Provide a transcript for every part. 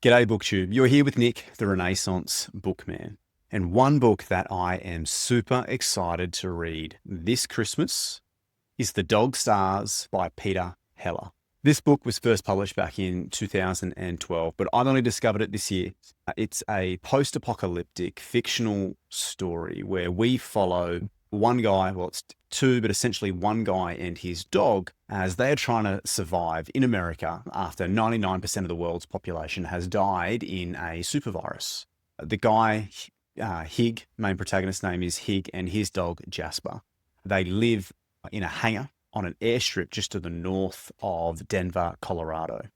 G'day BookTube. You're here with Nick, the Renaissance Bookman. And one book that I am super excited to read this Christmas is The Dog Stars by Peter Heller. This book was first published back in 2012, but I've only discovered it this year. It's a post-apocalyptic fictional story where we follow one guy, well, it's two, but essentially one guy and his dog as they are trying to survive in America after 99% of the world's population has died in a supervirus. The guy, Hig, main protagonist's name is Hig, and his dog, Jasper. They live in a hangar on an airstrip just to the north of Denver, Colorado.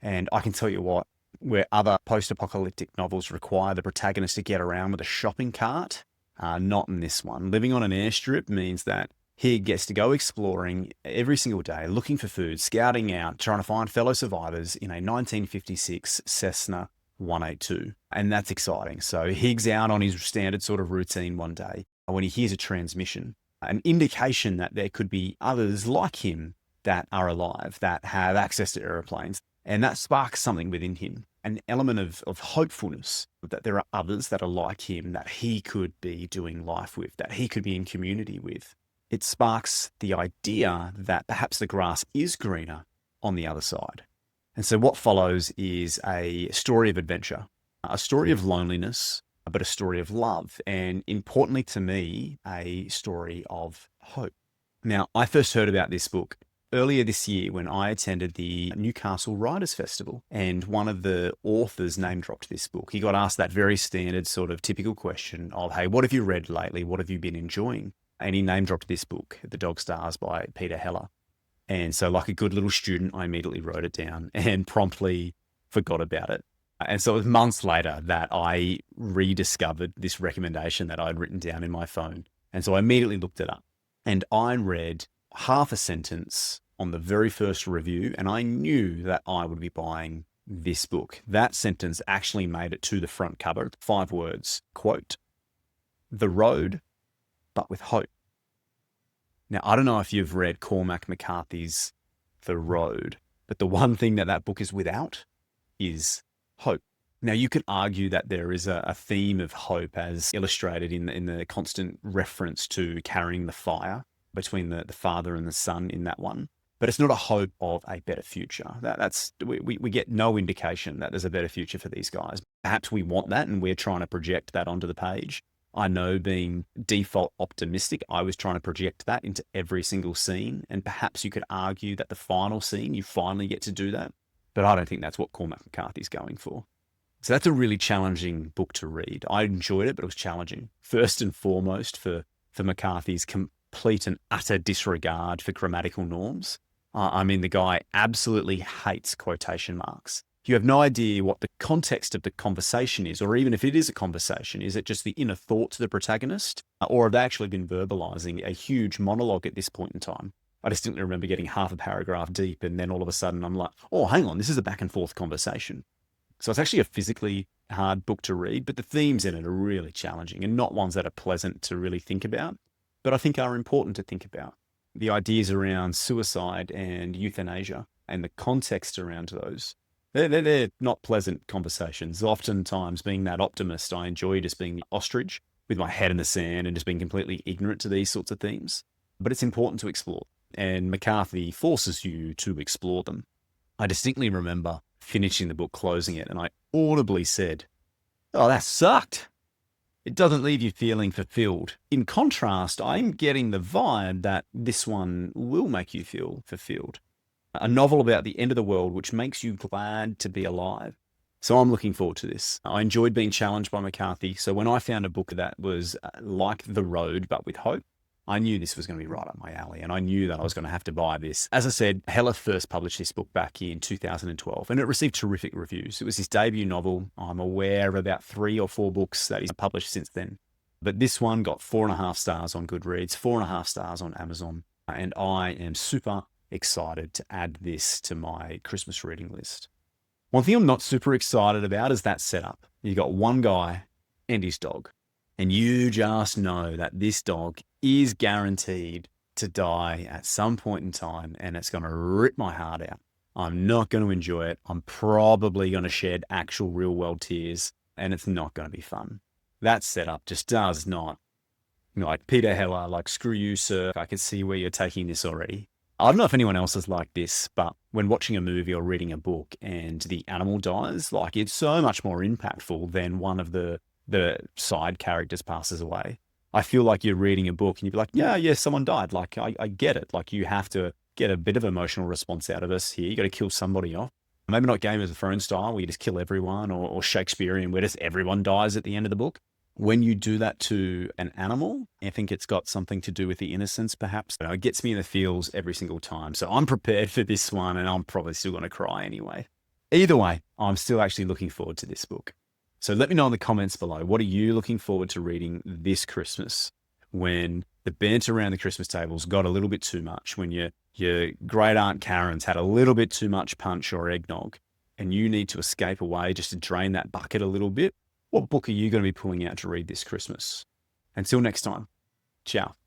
And I can tell you what, where other post-apocalyptic novels require the protagonist to get around with a shopping cart, not in this one. Living on an airstrip means that he gets to go exploring every single day, looking for food, scouting out, trying to find fellow survivors in a 1956 Cessna 182. And that's exciting. So Hig's out on his standard sort of routine one day when he hears a transmission, an indication that there could be others like him that are alive, that have access to airplanes. And that sparks something within him, an element of hopefulness that there are others that are like him, that he could be doing life with, that he could be in community with. It sparks the idea that perhaps the grass is greener on the other side. And so what follows is a story of adventure, a story of loneliness, but a story of love, and importantly to me, a story of hope. Now, I first heard about this book earlier this year when I attended the Newcastle Writers Festival, and one of the authors name dropped this book. He got asked that very standard sort of typical question of, hey, what have you read lately? What have you been enjoying? And he name dropped this book, The Dog Stars by Peter Heller. And so like a good little student, I immediately wrote it down and promptly forgot about it. And so it was months later that I rediscovered this recommendation that I'd written down in my phone. And so I immediately looked it up, and I read half a sentence on the very first review, and I knew that I would be buying this book. That sentence actually made it to the front cover. 5 words, quote, "The road, but with hope." Now, I don't know if you've read CormacMcCarthy's The Road, but the one thing that that book is without is hope. Now, you could argue that there is a theme of hope as illustrated in the constant reference to carrying the fire between the father and the son in that one. But it's not a hope of a better future. We get no indication that there's a better future for these guys. Perhaps we want that and we're trying to project that onto the page. I know, being default optimistic, I was trying to project that into every single scene. And perhaps you could argue that the final scene, you finally get to do that. But I don't think that's what CormacMcCarthy's going for. So that's a really challenging book to read. I enjoyed it, but it was challenging. First and foremost for McCarthy's complete and utter disregard for grammatical norms. I mean, the guy absolutely hates quotation marks. You have no idea what the context of the conversation is, or even if it is a conversation, is it just the inner thoughts of the protagonist? Or have they actually been verbalizing a huge monologue at this point in time? I distinctly remember getting half a paragraph deep, and then all of a sudden I'm like, oh, hang on, this is a back and forth conversation. So it's actually a physically hard book to read, but the themes in it are really challenging and not ones that are pleasant to really think about, but I think are important to think about. The ideas around suicide and euthanasia and the context around those, they're not pleasant conversations. Oftentimes, being that optimist, I enjoy just being the ostrich with my head in the sand and just being completely ignorant to these sorts of themes. But it's important to explore, and McCarthy forces you to explore them. I distinctly remember finishing the book, closing it, and I audibly said, "Oh, that sucked." It doesn't leave you feeling fulfilled. In contrast, I'm getting the vibe that this one will make you feel fulfilled. A novel about the end of the world, which makes you glad to be alive. So I'm looking forward to this. I enjoyed being challenged by McCarthy. So when I found a book that was like The Road, but with hope, I knew this was going to be right up my alley, and I knew that I was going to have to buy this. As I said, Heller first published this book back in 2012, and it received terrific reviews. It was his debut novel. I'm aware of about 3 or 4 books that he's published since then. But this one got 4.5 stars on Goodreads, 4.5 stars on Amazon, and I am super excited to add this to my Christmas reading list. One thing I'm not super excited about is that setup. You got one guy and his dog, and you just know that this dog is guaranteed to die at some point in time, and it's going to rip my heart out. I'm not going to enjoy it. I'm probably going to shed actual real world tears, and it's not going to be fun. That setup just does not, like Peter Heller, like, screw you, sir. I can see where you're taking this already. I don't know if anyone else is like this, but when watching a movie or reading a book and the animal dies, like, it's so much more impactful than one of the side characters passes away. I feel like you're reading a book and you'd be like, yeah, someone died. Like, I get it. Like, you have to get a bit of emotional response out of us here. You got to kill somebody off. Maybe not Game of Thrones style, where you just kill everyone, or Shakespearean, where just everyone dies at the end of the book. When you do that to an animal, I think it's got something to do with the innocence, perhaps. It gets me in the feels every single time. So I'm prepared for this one, and I'm probably still going to cry anyway. Either way, I'm still actually looking forward to this book. So let me know in the comments below, what are you looking forward to reading this Christmas, when the banter around the Christmas tables got a little bit too much, when your great aunt Karen's had a little bit too much punch or eggnog, and you need to escape away just to drain that bucket a little bit? What book are you going to be pulling out to read this Christmas? Until next time, ciao.